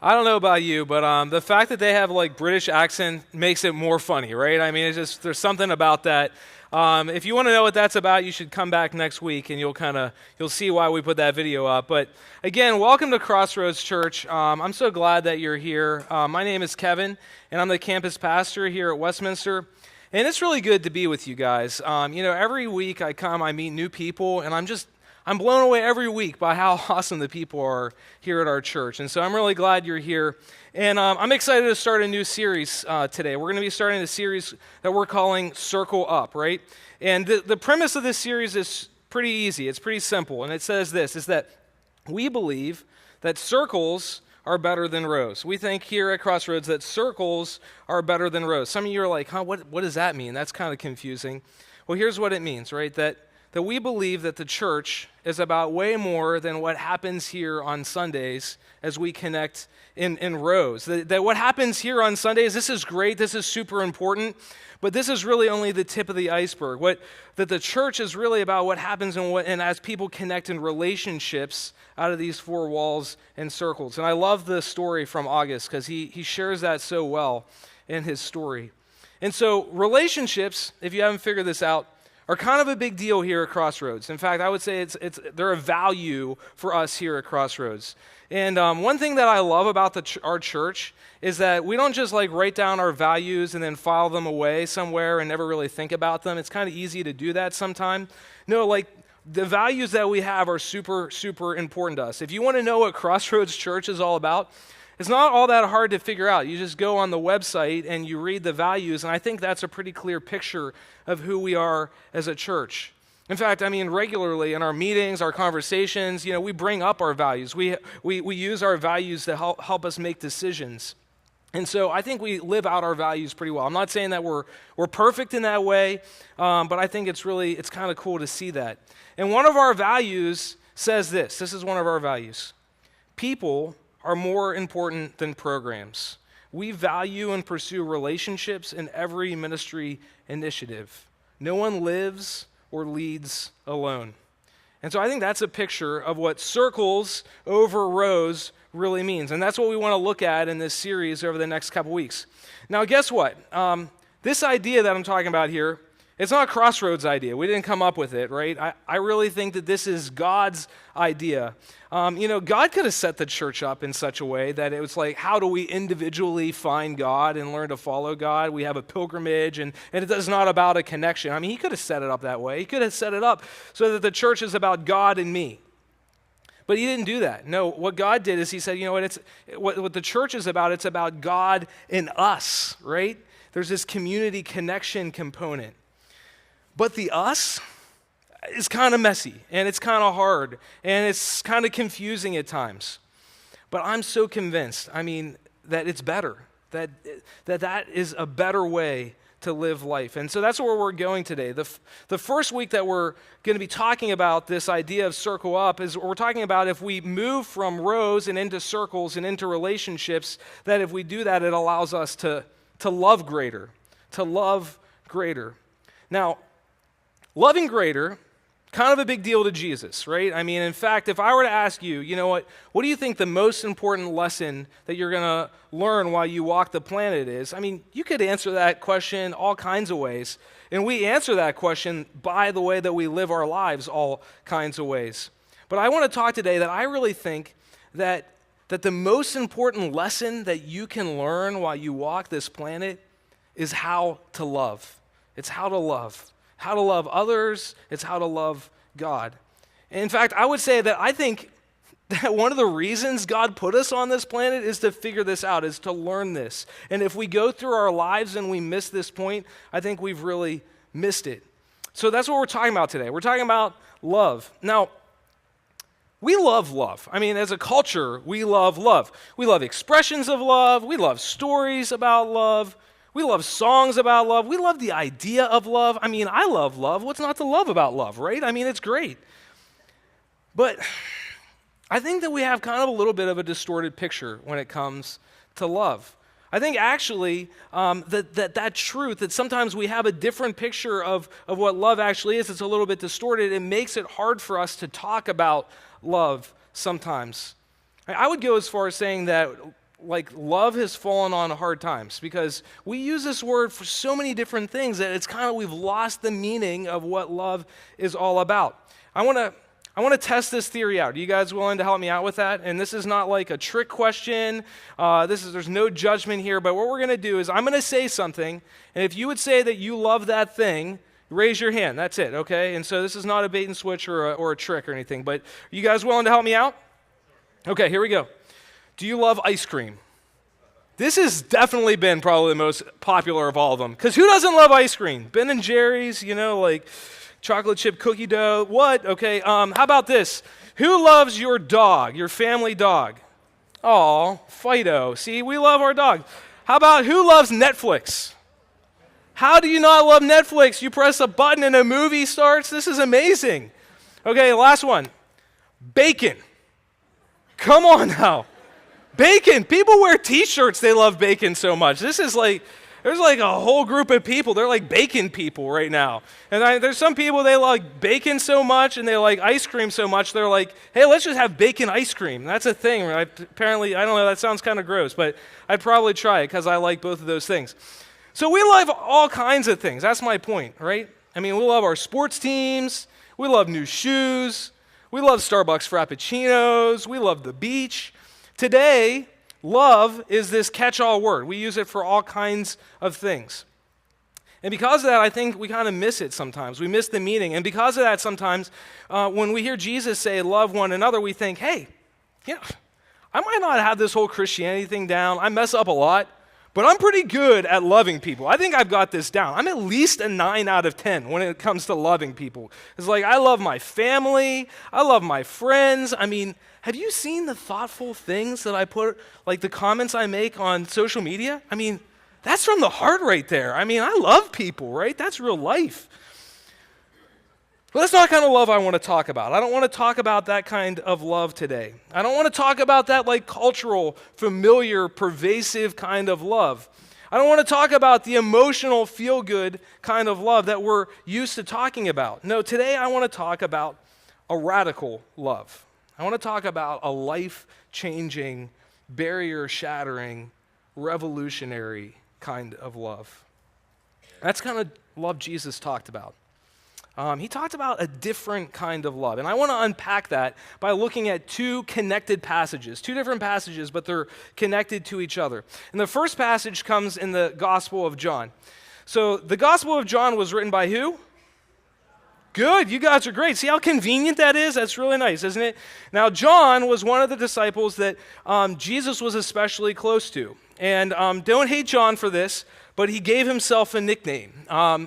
I don't know about you, but the fact that they have like British accent makes it more funny, right? I mean, it's just there's something about that. If you want to know what that's about, you should come back next week, and you'll see why we put that video up. But again, welcome to Crossroads Church. I'm so glad that you're here. My name is Kevin, and I'm the campus pastor here at Westminster. And it's really good to be with you guys. Every week I come, I meet new people, and I'm blown away every week by how awesome the people are here at our church. And so I'm really glad you're here. And I'm excited to start a new series today. We're going to be starting a series that we're calling Circle Up, right? And the premise of this series is pretty easy. It's pretty simple. And it says this, is that we believe that circles are better than rows. We think here at Crossroads that circles are better than rows. Some of you are like, what does that mean? That's kind of confusing. Well, here's what it means, right? That we believe that the church is about way more than what happens here on Sundays as we connect in rows. That what happens here on Sundays, this is great, this is super important, but this is really only the tip of the iceberg. That the church is really about what happens and as people connect in relationships out of these four walls and circles. And I love the story from August because he shares that so well in his story. And so relationships, if you haven't figured this out, are kind of a big deal here at Crossroads. In fact, I would say they're a value for us here at Crossroads. And one thing that I love about our church is that we don't just like write down our values and then file them away somewhere and never really think about them. It's kind of easy to do that sometimes. No, like the values that we have are super, super important to us. If you want to know what Crossroads Church is all about, it's not all that hard to figure out. You just go on the website and you read the values, and I think that's a pretty clear picture of who we are as a church. In fact, regularly in our meetings, our conversations, we bring up our values. We use our values to help us make decisions. And so I think we live out our values pretty well. I'm not saying that we're perfect in that way, but I think it's kind of cool to see that. And one of our values says this. This is one of our values. People are more important than programs. We value and pursue relationships in every ministry initiative. No one lives or leads alone. And so I think that's a picture of what circles over rows really means. And that's what we want to look at in this series over the next couple weeks. Now, guess what? This idea that I'm talking about here, it's not a Crossroads idea. We didn't come up with it, right? I really think that this is God's idea. God could have set the church up in such a way that it was like, how do we individually find God and learn to follow God? We have a pilgrimage, and it is not about a connection. He could have set it up that way. He could have set it up so that the church is about God and me. But he didn't do that. No, what God did is he said, what the church is about, it's about God and us, right? There's this community connection component. But the us is kind of messy, and it's kind of hard, and it's kind of confusing at times. But I'm so convinced, that it's better, that is a better way to live life. And so that's where we're going today. The first week that we're going to be talking about this idea of circle up is we're talking about if we move from rows and into circles and into relationships, that if we do that, it allows us to love greater, Now, loving greater, kind of a big deal to Jesus, right? In fact, if I were to ask you, what do you think the most important lesson that you're going to learn while you walk the planet is? You could answer that question all kinds of ways. And we answer that question by the way that we live our lives all kinds of ways. But I want to talk today that I really think that the most important lesson that you can learn while you walk this planet is how to love. It's how to love. How to love others, it's how to love God. And in fact, I would say that I think that one of the reasons God put us on this planet is to figure this out, is to learn this. And if we go through our lives and we miss this point, I think we've really missed it. So that's what we're talking about today. We're talking about love. Now, we love love. As a culture, we love love. We love expressions of love. We love stories about love. We love songs about love. We love the idea of love. I love love. What's not to love about love, right? It's great. But I think that we have kind of a little bit of a distorted picture when it comes to love. I think actually that truth, that sometimes we have a different picture of what love actually is, it's a little bit distorted. It makes it hard for us to talk about love sometimes. I would go as far as saying that like love has fallen on hard times because we use this word for so many different things that it's kind of, we've lost the meaning of what love is all about. I want to test this theory out. Are you guys willing to help me out with that? And this is not like a trick question. There's no judgment here, but what we're going to do is I'm going to say something, and if you would say that you love that thing, raise your hand. That's it, okay? And so this is not a bait and switch or a trick or anything, but are you guys willing to help me out? Okay, here we go. Do you love ice cream? This has definitely been probably the most popular of all of them, because who doesn't love ice cream? Ben and Jerry's, like chocolate chip cookie dough. What? Okay, how about this? Who loves your dog, your family dog? Oh, Fido. See, we love our dog. How about who loves Netflix? How do you not love Netflix? You press a button and a movie starts. This is amazing. Okay, last one. Bacon. Come on now. Bacon. People wear t-shirts. They love bacon so much. This is like, there's like a whole group of people. They're like bacon people right now. And there's some people, they like bacon so much and they like ice cream so much. They're like, hey, let's just have bacon ice cream. That's a thing. Apparently, I don't know, that sounds kind of gross, but I'd probably try it because I like both of those things. So we love all kinds of things. That's my point, right? I mean, we love our sports teams. We love new shoes. We love Starbucks Frappuccinos. We love the beach. Today, love is this catch-all word. We use it for all kinds of things. And because of that, I think we kind of miss it sometimes. We miss the meaning. And because of that, sometimes when we hear Jesus say, love one another, we think, hey, I might not have this whole Christianity thing down. I mess up a lot. But I'm pretty good at loving people. I think I've got this down. I'm at least a 9 out of 10 when it comes to loving people. It's like I love my family. I love my friends. I mean, have you seen the thoughtful things that I put, like the comments I make on social media? I mean, that's from the heart right there. I mean, I love people, right? That's real life. But that's not the kind of love I want to talk about. I don't want to talk about that kind of love today. I don't want to talk about that like cultural, familiar, pervasive kind of love. I don't want to talk about the emotional, feel-good kind of love that we're used to talking about. No, today I want to talk about a radical love. I want to talk about a life-changing, barrier-shattering, revolutionary kind of love. That's kind of love Jesus talked about. He talked about a different kind of love. And I want to unpack that by looking at two connected passages, two different passages, but they're connected to each other. And the first passage comes in the Gospel of John. So the Gospel of John was written by who? Good, you guys are great. See how convenient that is? That's really nice, isn't it? Now, John was one of the disciples that Jesus was especially close to. And don't hate John for this, but he gave himself a nickname,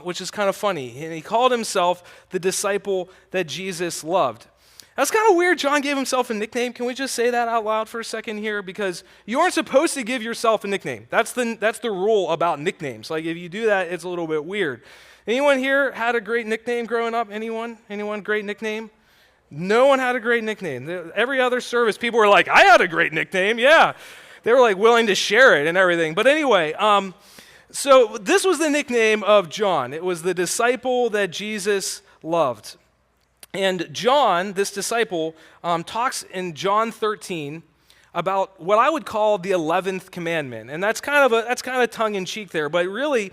which is kind of funny. And he called himself the disciple that Jesus loved. That's kind of weird. John gave himself a nickname. Can we just say that out loud for a second here? Because you aren't supposed to give yourself a nickname. That's the rule about nicknames. Like if you do that, it's a little bit weird. Anyone here had a great nickname growing up? Anyone? Anyone great nickname? No one had a great nickname. Every other service, people were like, I had a great nickname. Yeah. They were like willing to share it and everything. But anyway, so this was the nickname of John. It was the disciple that Jesus loved. And John, this disciple, talks in John 13 about what I would call the 11th commandment. And that's kind of tongue-in-cheek there. But really,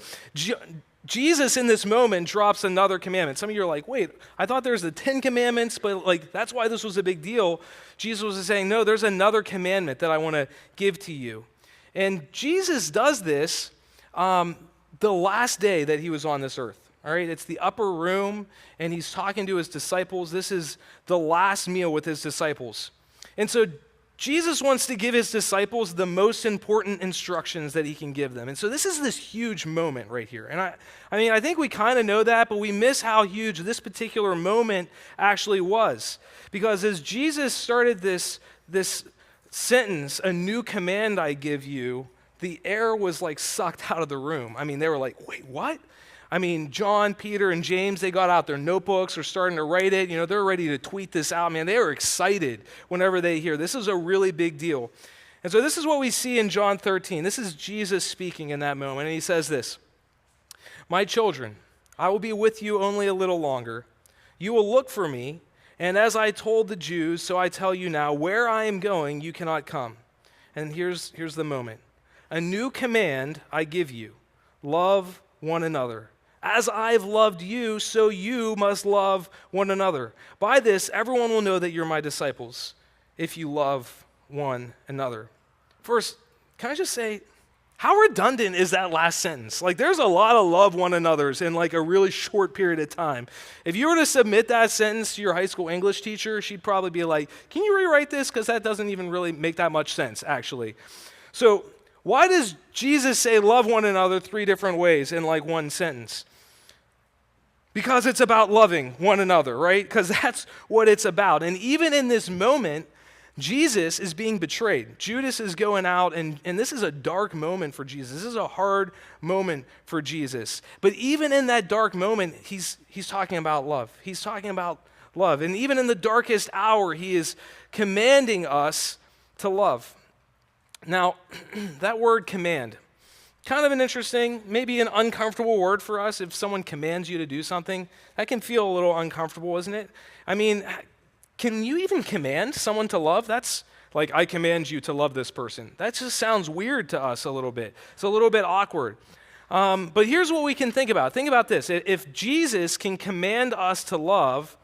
Jesus in this moment drops another commandment. Some of you are like, wait, I thought there was the 10 commandments, but like that's why this was a big deal. Jesus was saying, no, there's another commandment that I want to give to you. And Jesus does this the last day that he was on this earth. All right, it's the upper room, and he's talking to his disciples. This is the last meal with his disciples. And so Jesus wants to give his disciples the most important instructions that he can give them. And so this is this huge moment right here. And I think we kind of know that, but we miss how huge this particular moment actually was. Because as Jesus started this sentence, a new command I give you, the air was like sucked out of the room. I mean, they were like, wait, what? I mean, John, Peter, and James, they got out their notebooks, are starting to write it. You know, they're ready to tweet this out. Man, they were excited whenever they hear this is a really big deal. And so this is what we see in John 13. This is Jesus speaking in that moment. And he says this, "My children, I will be with you only a little longer. You will look for me. And as I told the Jews, so I tell you now, where I am going, you cannot come. and here's the moment. A new command I give you, love one another. As I've loved you, so you must love one another. By this, everyone will know that you're my disciples, if you love one another. First, can I just say, how redundant is that last sentence? Like, there's a lot of love one another's in like a really short period of time. If you were to submit that sentence to your high school English teacher, she'd probably be like, can you rewrite this? Because that doesn't even really make that much sense, actually. So why does Jesus say love one another 3 different ways in like one sentence? Because it's about loving one another, right? Because that's what it's about. And even in this moment, Jesus is being betrayed. Judas is going out, and this is a dark moment for Jesus. This is a hard moment for Jesus. But even in that dark moment, he's talking about love. He's talking about love. And even in the darkest hour, he is commanding us to love. Now, that word command, kind of an interesting, maybe an uncomfortable word for us. If someone commands you to do something, that can feel a little uncomfortable, isn't it? I mean, can you even command someone to love? That's like, I command you to love this person. That just sounds weird to us a little bit. It's a little bit awkward. But here's what we can think about. Think about this. If Jesus can command us to love,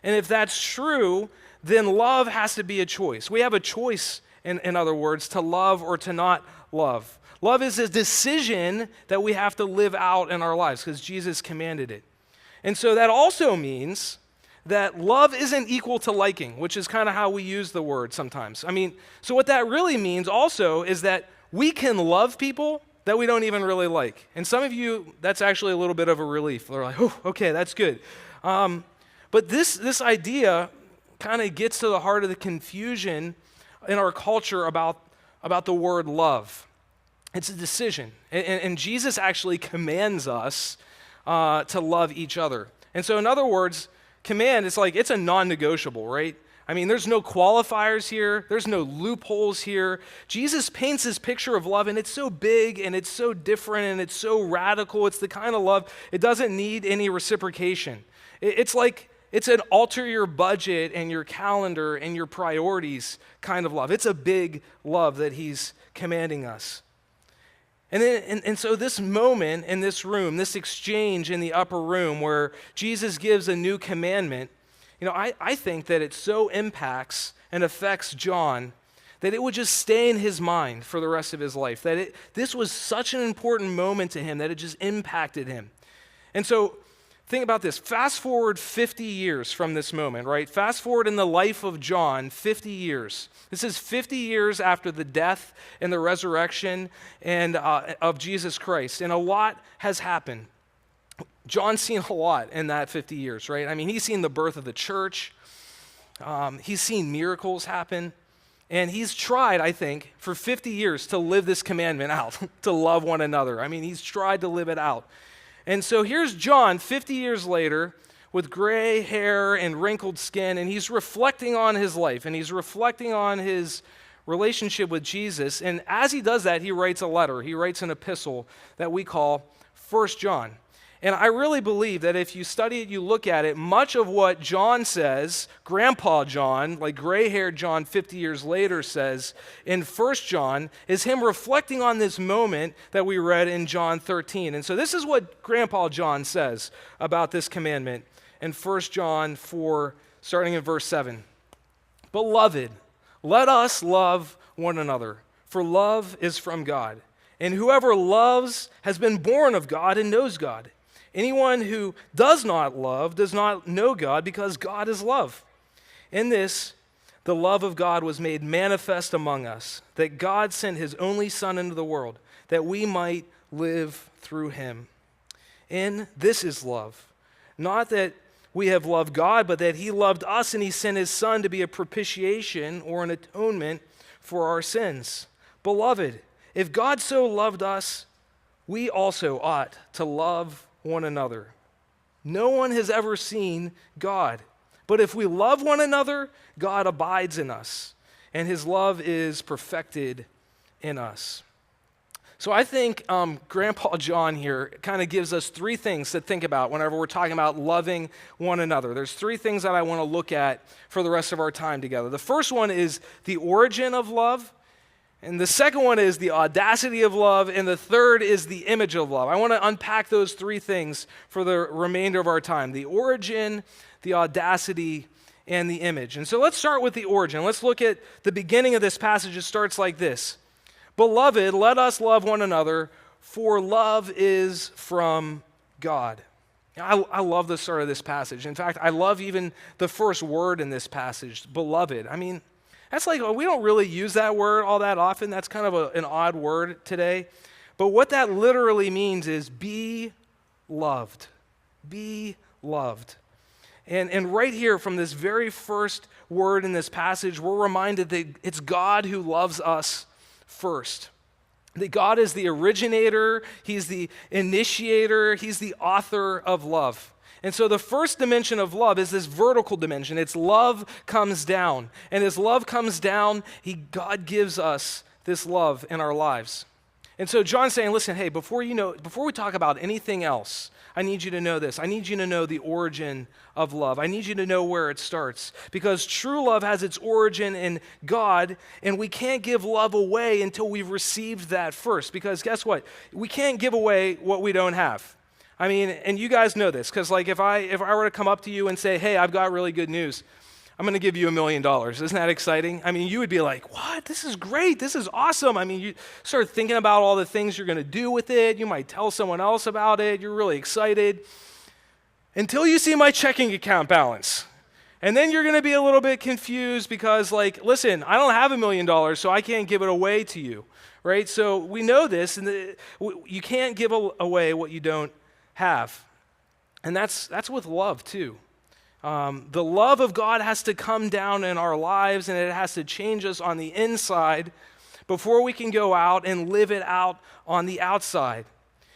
and if that's true, then love has to be a choice. We have a choice, in other words, to love or to not love. Love is a decision that we have to live out in our lives because Jesus commanded it. And so that also means that love isn't equal to liking, which is kind of how we use the word sometimes. I mean, so what that really means also is that we can love people that we don't even really like. And some of you, that's actually a little bit of a relief. They're like, oh, okay, that's good. But this idea kind of gets to the heart of the confusion in our culture about the word love. It's a decision. And Jesus actually commands us to love each other. And so in other words, command, it's a non-negotiable, right? I mean, there's no qualifiers here. There's no loopholes here. Jesus paints this picture of love, and it's so big, and it's so different, and it's so radical. It's the kind of love, it doesn't need any reciprocation. It's an alter your budget and your calendar and your priorities kind of love. It's a big love that he's commanding us. And so this moment in this room, this exchange in the upper room where Jesus gives a new commandment, I think that it so impacts and affects John that it would just stay in his mind for the rest of his life, that this was such an important moment to him that it just impacted him. And so think about this. Fast forward 50 years from this moment, right? Fast forward in the life of John, 50 years. This is 50 years after the death and the resurrection of Jesus Christ, and a lot has happened. John's seen a lot in that 50 years, right? I mean, he's seen the birth of the church. He's seen miracles happen. And he's tried, I think, for 50 years to live this commandment out, to love one another. I mean, he's tried to live it out. And so here's John 50 years later with gray hair and wrinkled skin, and he's reflecting on his life, and he's reflecting on his relationship with Jesus. And as he does that, he writes a letter. He writes an epistle that we call 1 John. And I really believe that if you study it, you look at it, much of what John says, Grandpa John, like gray-haired John 50 years later says in 1 John, is him reflecting on this moment that we read in John 13. And so this is what Grandpa John says about this commandment in 1 John 4, starting in verse 7. Beloved, let us love one another, for love is from God. And whoever loves has been born of God and knows God. Anyone who does not love does not know God, because God is love. In this, the love of God was made manifest among us, that God sent his only Son into the world, that we might live through him. And this is love, not that we have loved God, but that he loved us and he sent his Son to be a propitiation or an atonement for our sins. Beloved, if God so loved us, we also ought to love one another. No one has ever seen God, but if we love one another, God abides in us, and his love is perfected in us. So I think Grandpa John here kind of gives us 3 things to think about whenever we're talking about loving one another. There's 3 things that I want to look at for the rest of our time together. The first one is the origin of love. And the second one is the audacity of love, and the third is the image of love. I want to unpack those three things for the remainder of our time: the origin, the audacity, and the image. And so let's start with the origin. Let's look at the beginning of this passage. It starts like this: Beloved, let us love one another, for love is from God. I love the start of this passage. In fact, I love even the first word in this passage, beloved. I mean, that's like, we don't really use that word all that often. That's kind of an odd word today. But what that literally means is be loved. Be loved. And right here from this very first word in this passage, we're reminded that it's God who loves us first. That God is the originator, He's the initiator, He's the author of love. And so the first dimension of love is this vertical dimension. It's love comes down. And as love comes down, God gives us this love in our lives. And so John's saying, listen, hey, before we talk about anything else, I need you to know this. I need you to know the origin of love. I need you to know where it starts. Because true love has its origin in God, and we can't give love away until we've received that first. Because guess what? We can't give away what we don't have. I mean, and you guys know this, because like if I were to come up to you and say, hey, I've got really good news, I'm going to give you $1 million. Isn't that exciting? I mean, you would be like, what? This is great. This is awesome. I mean, you start thinking about all the things you're going to do with it. You might tell someone else about it. You're really excited until you see my checking account balance. And then you're going to be a little bit confused because, like, listen, I don't have $1 million, so I can't give it away to you, right? So we know this, and you can't give away what you don't have. And that's with love, too. The love of God has to come down in our lives, and it has to change us on the inside before we can go out and live it out on the outside.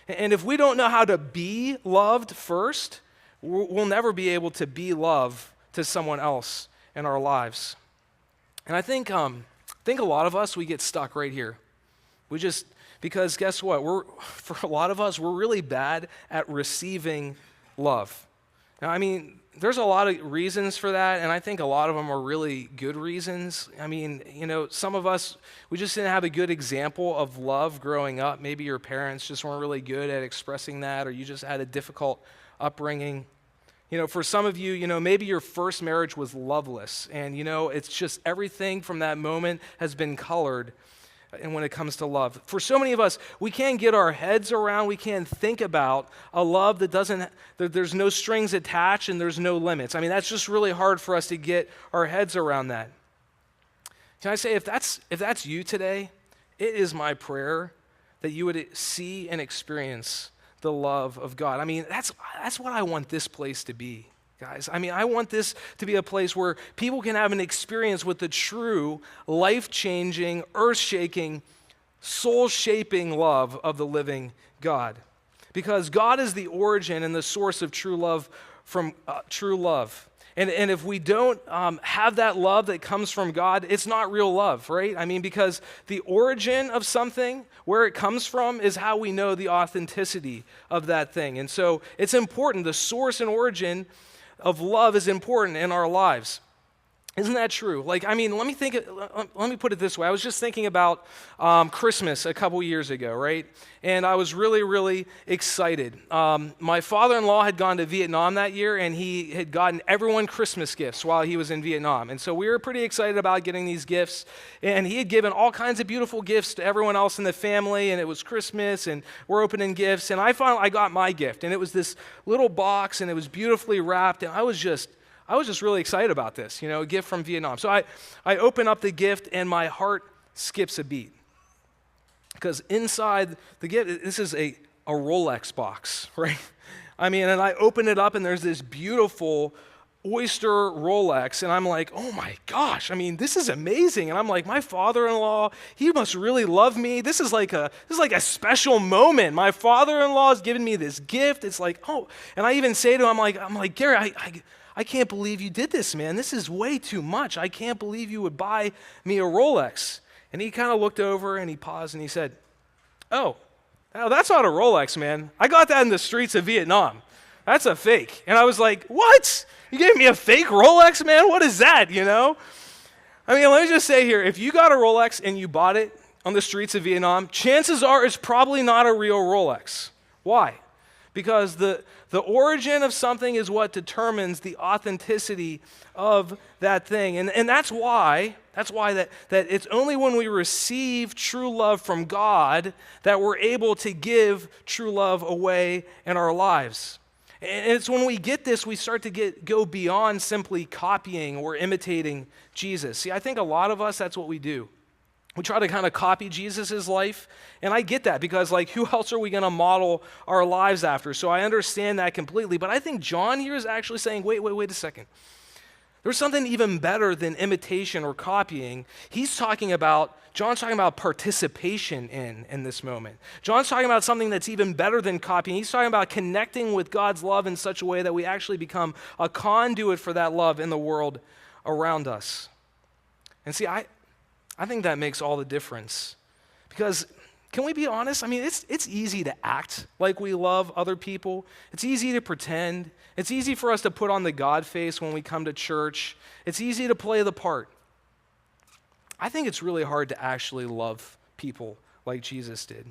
And if we don't know how to be loved first, we'll never be able to be love to someone else in our lives. And I think a lot of us, we get stuck right here. Because guess what? For a lot of us, we're really bad at receiving love. Now, I mean, there's a lot of reasons for that, and I think a lot of them are really good reasons. I mean, some of us, we just didn't have a good example of love growing up. Maybe your parents just weren't really good at expressing that, or you just had a difficult upbringing. For some of you, maybe your first marriage was loveless, and, it's just everything from that moment has been colored. And when it comes to love, for so many of us, we can't get our heads around, we can't think about a love that there's no strings attached and there's no limits. I mean, that's just really hard for us to get our heads around that. Can I say, if that's you today, it is my prayer that you would see and experience the love of God. I mean, that's what I want this place to be. Guys, I mean, I want this to be a place where people can have an experience with the true, life-changing, earth-shaking, soul-shaping love of the living God. Because God is the origin and the source of true love from true love. And if we don't have that love that comes from God, it's not real love, right? I mean, because the origin of something, where it comes from, is how we know the authenticity of that thing. And so it's important. The source and origin of love is important in our lives. Isn't that true? Like, I mean, let me put it this way. I was just thinking about Christmas a couple years ago, right? And I was really, really excited. My father-in-law had gone to Vietnam that year, and he had gotten everyone Christmas gifts while he was in Vietnam. And so we were pretty excited about getting these gifts. And he had given all kinds of beautiful gifts to everyone else in the family, and it was Christmas, and we're opening gifts. And I got my gift, and it was this little box, and it was beautifully wrapped, and I was just really excited about this, a gift from Vietnam. So I open up the gift, and my heart skips a beat. Because inside the gift, this is a Rolex box, right? I mean, and I open it up, and there's this beautiful Oyster Rolex, and I'm like, oh my gosh, I mean, this is amazing. And I'm like, my father-in-law, he must really love me. This is like a special moment. My father-in-law has given me this gift. It's like, oh, and I even say to him, I'm like, Gary, I can't believe you did this, man. This is way too much. I can't believe you would buy me a Rolex. And he kind of looked over, and he paused, and he said, oh, that's not a Rolex, man. I got that in the streets of Vietnam. That's a fake. And I was like, what? You gave me a fake Rolex, man? What is that, I mean, let me just say here, if you got a Rolex and you bought it, on the streets of Vietnam, chances are it's probably not a real Rolex. Why? Because the origin of something is what determines the authenticity of that thing. And that's why that it's only when we receive true love from God that we're able to give true love away in our lives. And it's when we get this, we start to go beyond simply copying or imitating Jesus. See, I think a lot of us, that's what we do. We try to kind of copy Jesus' life, and I get that because, like, who else are we going to model our lives after? So I understand that completely, but I think John here is actually saying, wait a second. There's something even better than imitation or copying. John's talking about participation in this moment. John's talking about something that's even better than copying. He's talking about connecting with God's love in such a way that we actually become a conduit for that love in the world around us. And see, I think that makes all the difference. Because, can we be honest? I mean, it's easy to act like we love other people. It's easy to pretend. It's easy for us to put on the God face when we come to church. It's easy to play the part. I think it's really hard to actually love people like Jesus did.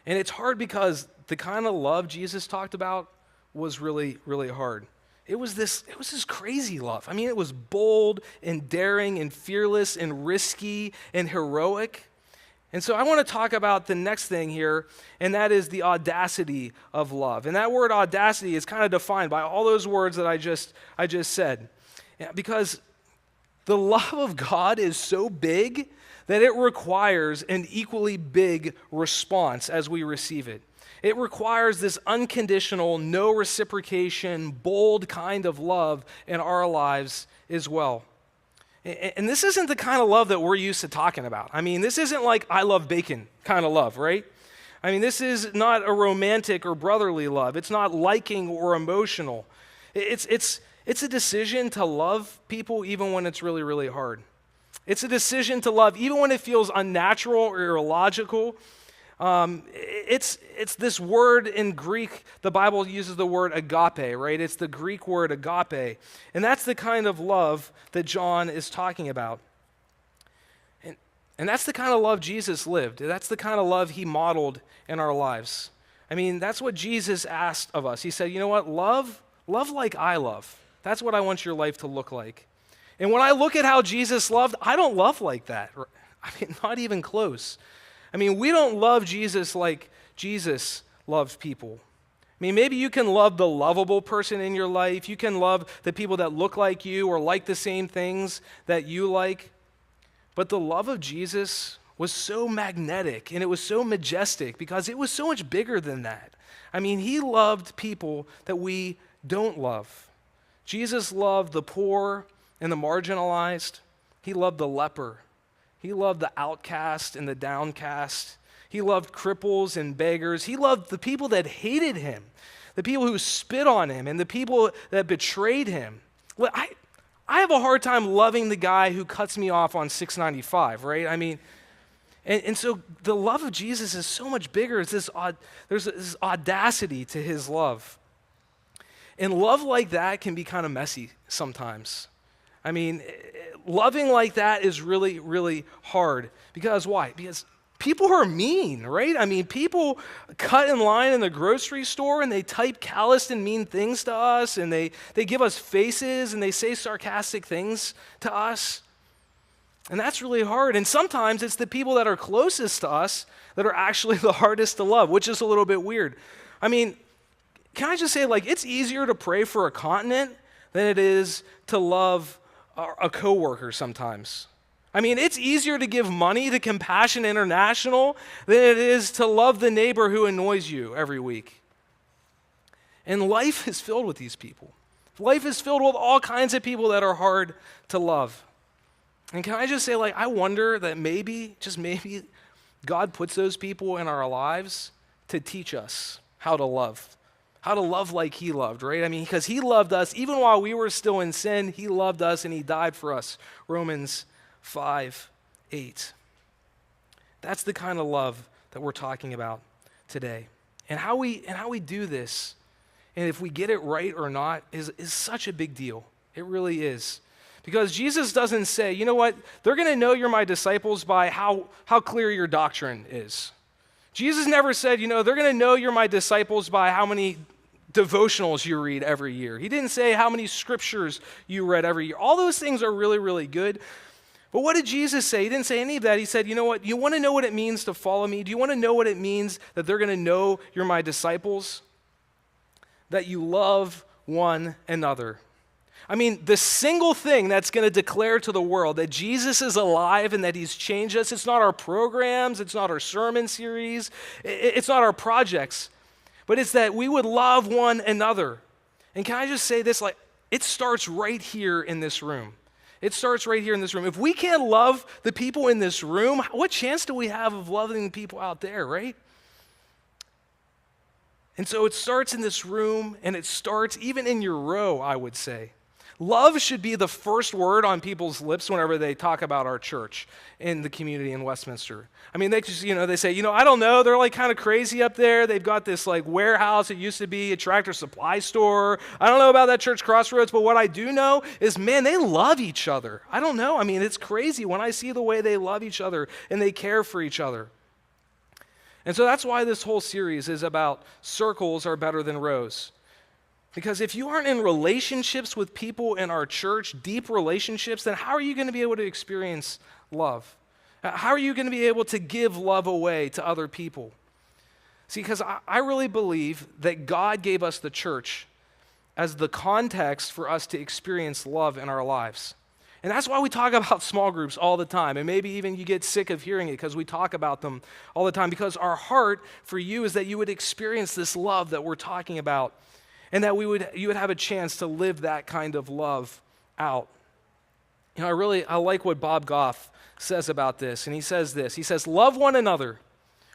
And it's hard because the kind of love Jesus talked about was really, really hard. It was this crazy love. I mean, it was bold and daring and fearless and risky and heroic. And so I want to talk about the next thing here, and that is the audacity of love. And that word audacity is kind of defined by all those words that I just said. Because the love of God is so big that it requires an equally big response as we receive it. It requires this unconditional, no reciprocation, bold kind of love in our lives as well. And this isn't the kind of love that we're used to talking about. I mean, this isn't like I love bacon kind of love, right? I mean, this is not a romantic or brotherly love. It's not liking or emotional. It's a decision to love people even when it's really, really hard. It's a decision to love even when it feels unnatural or illogical. It's this word in Greek, the Bible uses the word agape, right? It's the Greek word agape. And that's the kind of love that John is talking about. And that's the kind of love Jesus lived. That's the kind of love he modeled in our lives. I mean, that's what Jesus asked of us. He said, you know what? Love like I love. That's what I want your life to look like. And when I look at how Jesus loved, I don't love like that. I mean, not even close. I mean, we don't love Jesus like Jesus loved people. I mean, maybe you can love the lovable person in your life. You can love the people that look like you or like the same things that you like. But the love of Jesus was so magnetic and it was so majestic because it was so much bigger than that. I mean, he loved people that we don't love. Jesus loved the poor and the marginalized. He loved the leper. He loved the outcast and the downcast. He loved cripples and beggars. He loved the people that hated him, the people who spit on him, and the people that betrayed him. Well, I have a hard time loving the guy who cuts me off on 695, right? I mean, and so the love of Jesus is so much bigger. There's this audacity to his love. And love like that can be kind of messy sometimes. I mean, loving like that is really, really hard. Because why? Because people are mean, right? I mean, people cut in line in the grocery store and they type callous and mean things to us and they give us faces and they say sarcastic things to us. And that's really hard. And sometimes it's the people that are closest to us that are actually the hardest to love, which is a little bit weird. I mean, can I just say, like, it's easier to pray for a continent than it is to love a coworker sometimes. I mean, it's easier to give money to Compassion International than it is to love the neighbor who annoys you every week. And life is filled with these people. Life is filled with all kinds of people that are hard to love. And can I just say, like, I wonder that maybe, just maybe, God puts those people in our lives to teach us how to love like he loved, right? I mean, because he loved us, even while we were still in sin, he loved us and he died for us. Romans 5:8. That's the kind of love that we're talking about today. And how we do this, and if we get it right or not, is such a big deal. It really is. Because Jesus doesn't say, you know what, they're going to know you're my disciples by how clear your doctrine is. Jesus never said, you know, they're going to know you're my disciples by how many devotionals you read every year. He didn't say how many scriptures you read every year. All those things are really, really good. But what did Jesus say? He didn't say any of that. He said, you know what, you want to know what it means to follow me? Do you want to know what it means that they're going to know you're my disciples? That you love one another. I mean, the single thing that's going to declare to the world that Jesus is alive and that he's changed us, it's not our programs, it's not our sermon series, it's not our projects, but it's that we would love one another. And can I just say this, like, it starts right here in this room. It starts right here in this room. If we can't love the people in this room, what chance do we have of loving the people out there, right? And so it starts in this room, and it starts even in your row, I would say. Love should be the first word on people's lips whenever they talk about our church in the community in Westminster. I mean, they just, they say, I don't know, they're like kind of crazy up there. They've got this like warehouse. It used to be a Tractor Supply store. I don't know about that church Crossroads, but what I do know is, man, they love each other. I don't know. I mean, it's crazy when I see the way they love each other and they care for each other. And so that's why this whole series is about circles are better than rows. Because if you aren't in relationships with people in our church, deep relationships, then how are you going to be able to experience love? How are you going to be able to give love away to other people? See, because I really believe that God gave us the church as the context for us to experience love in our lives. And that's why we talk about small groups all the time. And maybe even you get sick of hearing it because we talk about them all the time. Because our heart for you is that you would experience this love that we're talking about. And that you would have a chance to live that kind of love out. I like what Bob Goff says about this. And he says this. He says, love one another.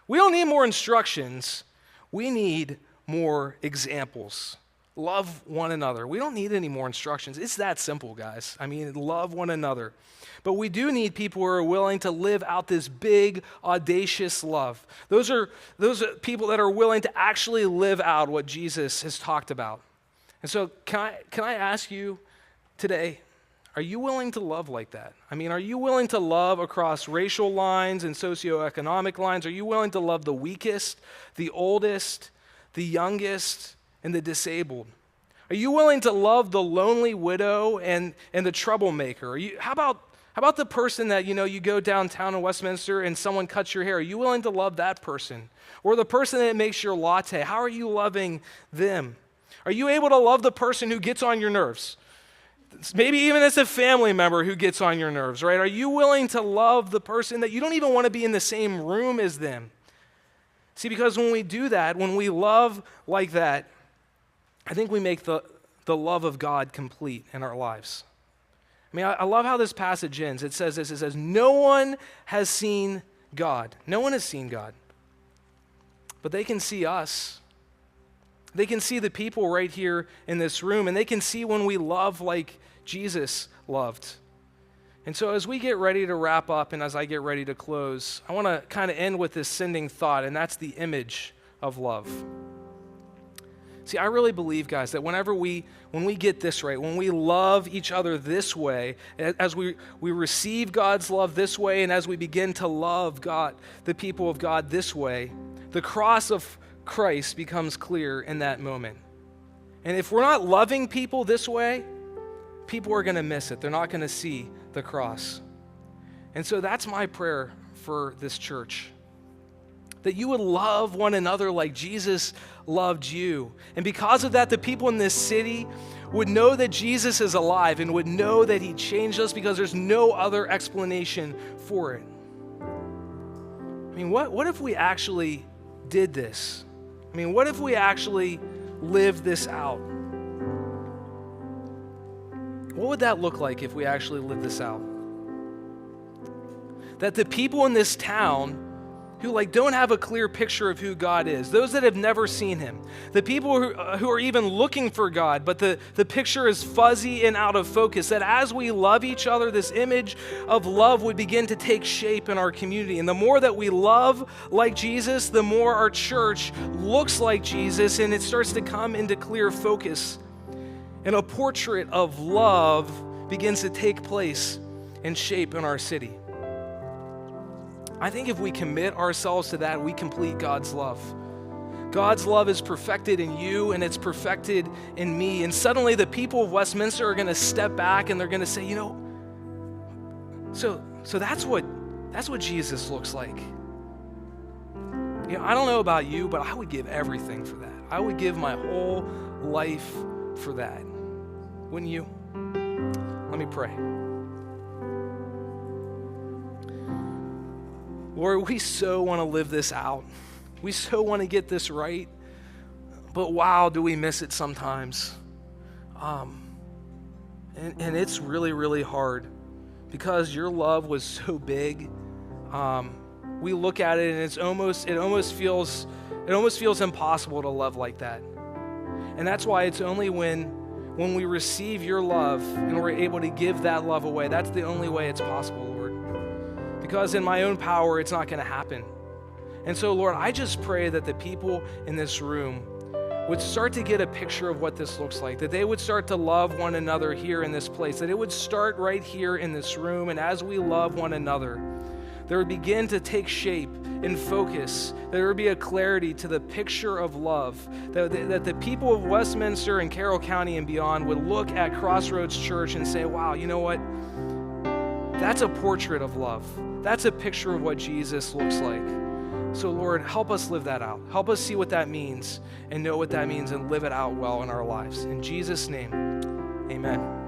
We don't need more instructions. We need more examples. Love one another. We don't need any more instructions. It's that simple, guys. I mean, love one another. But we do need people who are willing to live out this big, audacious love. Those are people that are willing to actually live out what Jesus has talked about. And so can I ask you today, are you willing to love like that? I mean, are you willing to love across racial lines and socioeconomic lines? Are you willing to love the weakest, the oldest, the youngest, and the disabled? Are you willing to love the lonely widow and the troublemaker? How about the person that, you go downtown in Westminster and someone cuts your hair? Are you willing to love that person? Or the person that makes your latte? How are you loving them? Are you able to love the person who gets on your nerves? Maybe even as a family member who gets on your nerves, right? Are you willing to love the person that you don't even want to be in the same room as them? See, because when we do that, when we love like that, I think we make the love of God complete in our lives. I mean, I love how this passage ends. It says this, it says, no one has seen God. No one has seen God. But they can see us. They can see the people right here in this room, and they can see when we love like Jesus loved. And so as we get ready to wrap up and as I get ready to close, I want to kind of end with this sending thought, and that's the image of love. See, I really believe, guys, that when we get this right, when we love each other this way, as we receive God's love this way, and as we begin to love God, the people of God this way, the cross of Christ becomes clear in that moment. And if we're not loving people this way, people are going to miss it. They're not going to see the cross. And so that's my prayer for this church. That you would love one another like Jesus loved you. And because of that, the people in this city would know that Jesus is alive and would know that he changed us, because there's no other explanation for it. I mean, what if we actually did this? I mean, what if we actually lived this out? What would that look like if we actually lived this out? That the people in this town who don't have a clear picture of who God is, those that have never seen him, the people who are even looking for God, but the picture is fuzzy and out of focus, that as we love each other, this image of love would begin to take shape in our community. And the more that we love like Jesus, the more our church looks like Jesus, and it starts to come into clear focus. And a portrait of love begins to take place and shape in our city. I think if we commit ourselves to that, we complete God's love. God's love is perfected in you and it's perfected in me. And suddenly the people of Westminster are going to step back and they're going to say, so that's what Jesus looks like. I don't know about you, but I would give everything for that. I would give my whole life for that. Wouldn't you? Let me pray. Lord, we so want to live this out. We so want to get this right, but wow, do we miss it sometimes. And it's really, really hard because your love was so big. We look at it and it almost feels impossible to love like that. And that's why it's only when we receive your love and we're able to give that love away, that's the only way it's possible, Lord. Because in my own power, it's not going to happen. And so, Lord, I just pray that the people in this room would start to get a picture of what this looks like, that they would start to love one another here in this place, that it would start right here in this room, and as we love one another, there would begin to take shape and focus. There would be a clarity to the picture of love, that the people of Westminster and Carroll County and beyond would look at Crossroads Church and say, wow, you know what? That's a portrait of love. That's a picture of what Jesus looks like. So Lord, help us live that out. Help us see what that means and know what that means and live it out well in our lives. In Jesus' name, amen.